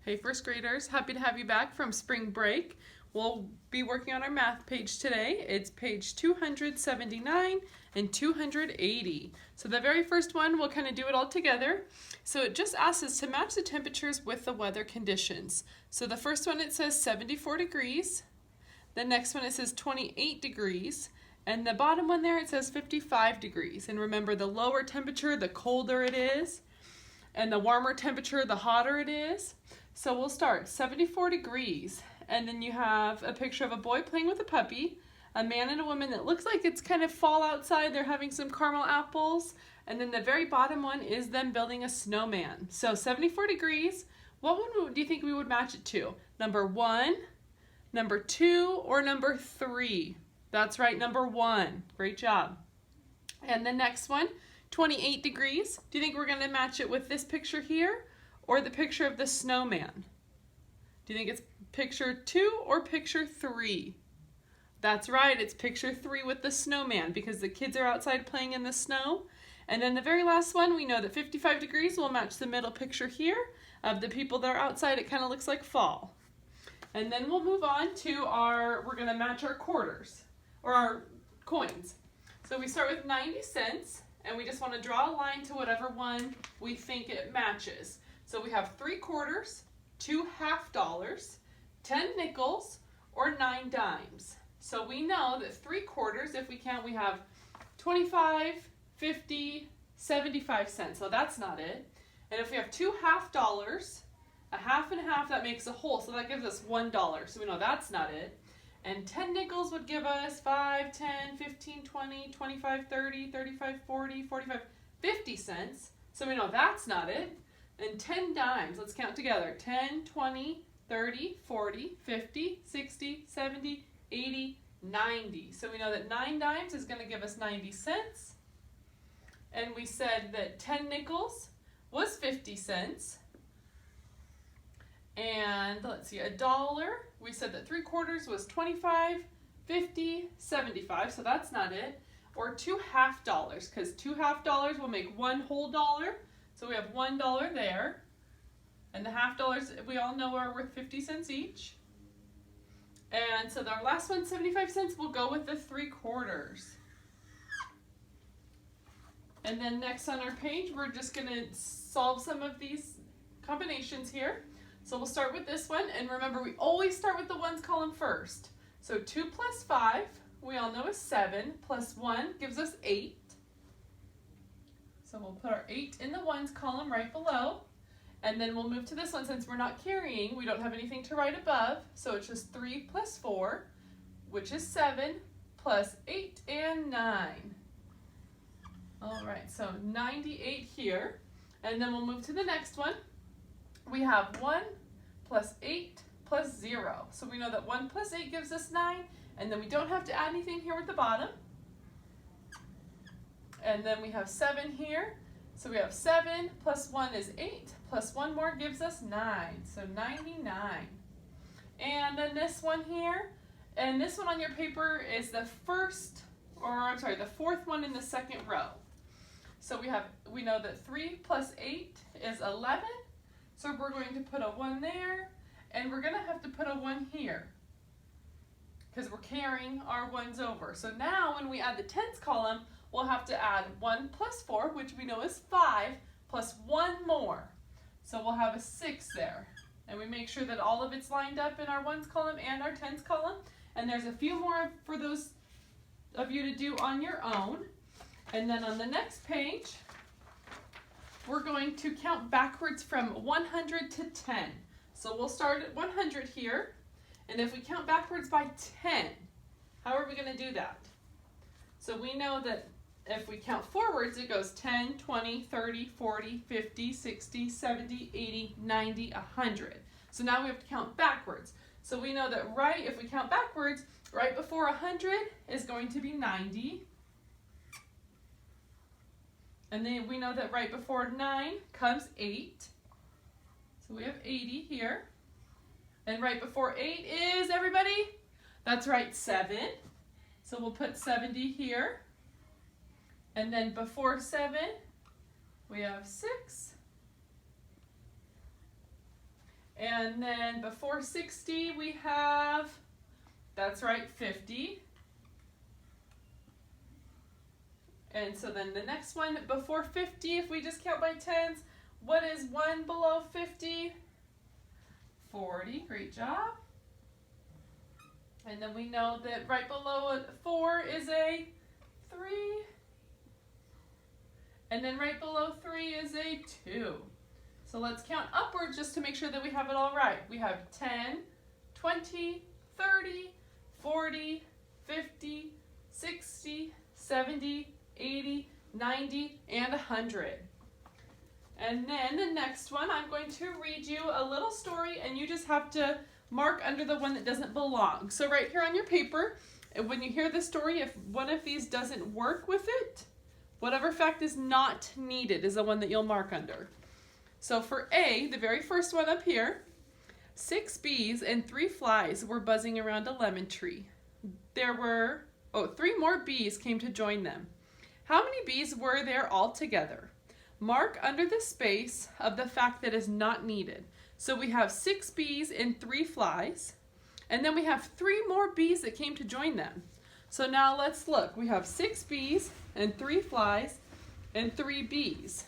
Hey first graders, happy to have you back from spring break. We'll be working on our math page today. It's page 279 and 280. So the very first one, we'll kind of do it all together. So it just asks us to match the temperatures with the weather conditions. So the first one, it says 74 degrees. The next one, it says 28 degrees. And the bottom one there, it says 55 degrees. And remember, the lower temperature, the colder it is. And the warmer temperature, the hotter it is. So we'll start 74 degrees, and then you have a picture of a boy playing with a puppy, a man and a woman that looks like it's kind of fall outside, they're having some caramel apples, and then the very bottom one is them building a snowman. So 74 degrees, what one do you think we would match it to? Number 1, number 2, or number 3? That's right, number 1. Great job. And the next one, 28 degrees. Do you think we're going to match it with this picture here or the picture of the snowman? Do you think it's picture 2 or picture 3? That's right, it's picture 3 with the snowman because the kids are outside playing in the snow. And then the very last one, we know that 55 degrees will match the middle picture here of the people that are outside. It kind of looks like fall. And then we'll move on to we're going to match our quarters or our coins. So we start with 90 cents. And we just want to draw a line to whatever one we think it matches. So we have 3 quarters, 2 half dollars, 10 nickels, or 9 dimes. So we know that 3 quarters, if we count, we have 25, 50, 75 cents. So that's not it. And if we have 2 half dollars, a half and a half, that makes a whole. So that gives us $1. So we know that's not it. And 10 nickels would give us 5, 10, 15, 20, 25, 30, 35, 40, 45, 50 cents. So we know that's not it. And 10 dimes, let's count together. 10, 20, 30, 40, 50, 60, 70, 80, 90. So we know that 9 dimes is going to give us 90 cents. And we said that 10 nickels was 50 cents. And let's see, $1, we said that 3 quarters was 25, 50, 75, so that's not it. Or 2 half dollars, because 2 half dollars will make 1 whole dollar. So we have $1 there. And the half dollars, we all know, are worth 50 cents each. And so our last one, 75 cents, will go with the 3 quarters. And then next on our page, we're just going to solve some of these combinations here. So we'll start with this one, and remember we always start with the ones column first. So 2 plus 5, we all know is 7, plus 1 gives us 8. So we'll put our 8 in the ones column right below, and then we'll move to this one. Since we're not carrying, we don't have anything to write above, so it's just 3 plus 4, which is 7, plus 8 and 9. All right, so 98 here, and then we'll move to the next one. We have 1 plus 8 plus 0. So we know that 1 plus 8 gives us 9, and then we don't have to add anything here at the bottom. And then we have 7 here. So we have 7 plus 1 is 8, plus 1 more gives us 9. So 99. And then this one here, and this one on your paper is the fourth one in the second row. So we know that 3 plus 8 is 11. So we're going to put a 1 there, and we're going to have to put a 1 here because we're carrying our 1s over. So now when we add the tens column, we'll have to add 1 plus 4, which we know is 5, plus 1 more. So we'll have a 6 there. And we make sure that all of it's lined up in our 1s column and our 10s column. And there's a few more for those of you to do on your own. And then on the next page, we're going to count backwards from 100 to 10. So we'll start at 100 here, and if we count backwards by 10, how are we going to do that? So we know that if we count forwards, it goes 10, 20, 30, 40, 50, 60, 70, 80, 90, 100. So now we have to count backwards. So we know that if we count backwards, right before 100 is going to be 90. And then we know that right before 9 comes 8. So we have 80 here. And right before 8 is, everybody? That's right, 7. So we'll put 70 here. And then before 7, we have 6. And then before 60 we have, that's right, 50. And so then the next one before 50, if we just count by tens, what is 1 below 50? 40, great job. And then we know that right below a 4 is a 3. And then right below 3 is a 2. So let's count upwards just to make sure that we have it all right. We have 10, 20, 30, 40, 50, 60, 70, 80, 90, and 100. And then the next one, I'm going to read you a little story, and you just have to mark under the one that doesn't belong. So right here on your paper, when you hear the story, if one of these doesn't work with it, whatever fact is not needed is the one that you'll mark under. So for A, the very first one up here, 6 bees and 3 flies were buzzing around a lemon tree. There were, 3 more bees came to join them. How many bees were there altogether? Mark under the space of the fact that is not needed. So we have 6 bees and 3 flies, and then we have 3 more bees that came to join them. So now let's look. We have 6 bees and 3 flies and 3 bees.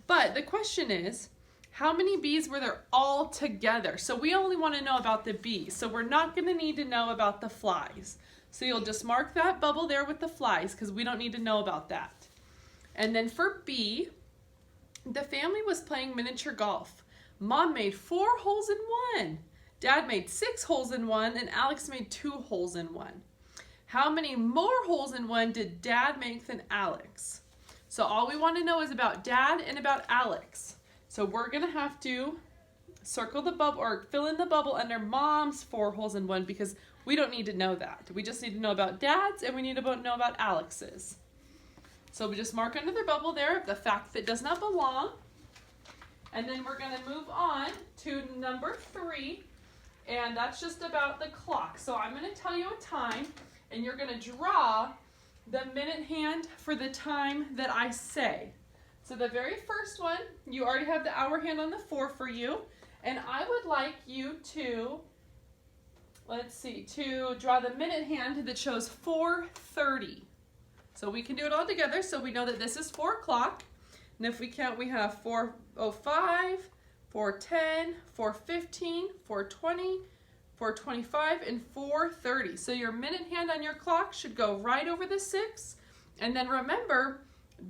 But the question is, how many bees were there all together? So we only want to know about the bees. So we're not going to need to know about the flies. So you'll just mark that bubble there with the flies because we don't need to know about that. And then for B, the family was playing miniature golf. Mom made 4 holes in 1. Dad made 6 holes in 1 and Alex made 2 holes in 1. How many more holes in 1 did Dad make than Alex? So all we want to know is about Dad and about Alex. So we're going to have to circle the bubble or fill in the bubble under Mom's 4 holes in 1 because we don't need to know that. We just need to know about Dad's and we need to know about Alex's. So we just mark under the bubble there the fact that does not belong. And then we're going to move on to number 3. And that's just about the clock. So I'm going to tell you a time and you're going to draw the minute hand for the time that I say. So the very first one, you already have the hour hand on the 4 for you. And I would like you to, to draw the minute hand that shows 4:30. So we can do it all together so we know that this is 4 o'clock. And if we count, we have 4:05, 4:10, 4:15, 4:20, 4:25, and 4:30. So your minute hand on your clock should go right over the 6. And then remember,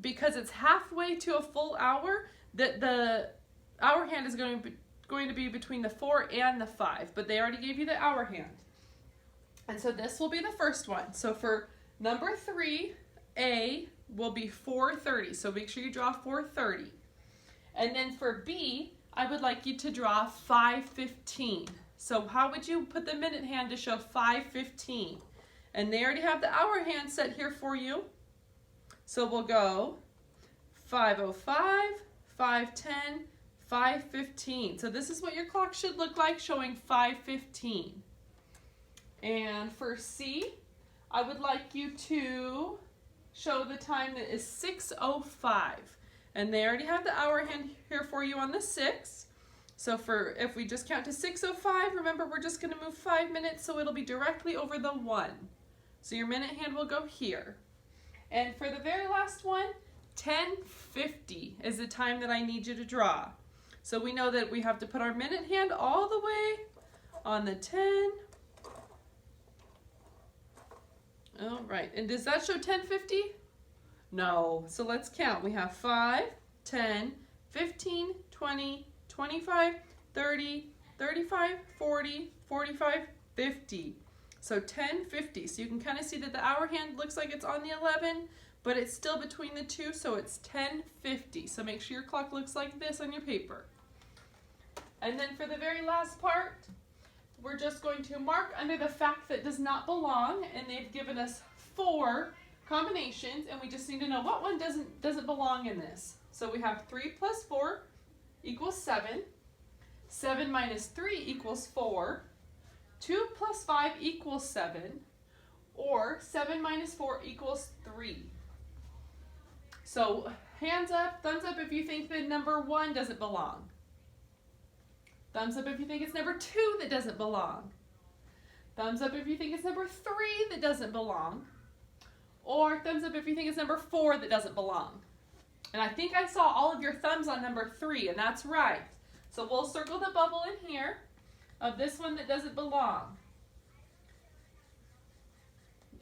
because it's halfway to a full hour, that the hour hand is going to be between the 4 and the 5. But they already gave you the hour hand. And so this will be the first one. So for number 3, A will be 4:30. So make sure you draw 4:30. And then for B, I would like you to draw 5:15. So how would you put the minute hand to show 5:15? And they already have the hour hand set here for you. So we'll go 5:05, 5:10, 5:15. So this is what your clock should look like, showing 5:15. And for C, I would like you to show the time that is 6:05. And they already have the hour hand here for you on the 6. So if we just count to 6:05, remember we're just going to move 5 minutes, so it'll be directly over the 1. So your minute hand will go here. And for the very last one, 10:50 is the time that I need you to draw. So we know that we have to put our minute hand all the way on the 10. All right, and does that show 10:50? No, so let's count. We have 5, 10, 15, 20, 25, 30, 35, 40, 45, 50. So 10:50. So you can kind of see that the hour hand looks like it's on the 11, but it's still between the 2, so it's 10:50. So make sure your clock looks like this on your paper. And then for the very last part, we're just going to mark under the fact that does not belong, and they've given us 4 combinations, and we just need to know what one doesn't belong in this. So we have 3 plus 4 equals 7. 7 minus 3 equals 4. 2 plus 5 equals 7. Or 7 minus 4 equals 3. So hands up, thumbs up if you think that number 1 doesn't belong. Thumbs up if you think it's number 2 that doesn't belong. Thumbs up if you think it's number 3 that doesn't belong. Or thumbs up if you think it's number 4 that doesn't belong. And I think I saw all of your thumbs on number 3, and that's right. So we'll circle the bubble in here of this one that doesn't belong.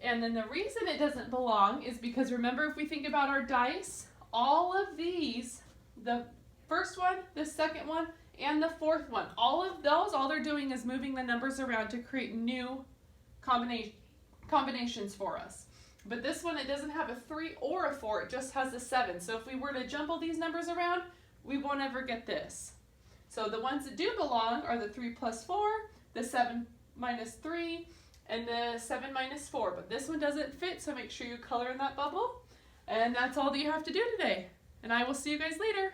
And then the reason it doesn't belong is because, remember, if we think about our dice, all of these, the first one, the second one, and the fourth one, all of those, all they're doing is moving the numbers around to create new combinations for us. But this one, it doesn't have a 3 or a 4, it just has a 7. So if we were to jumble these numbers around, we won't ever get this. So the ones that do belong are the 3 plus 4, the 7 minus 3, and the 7 minus 4. But this one doesn't fit, so make sure you color in that bubble. And that's all that you have to do today. And I will see you guys later.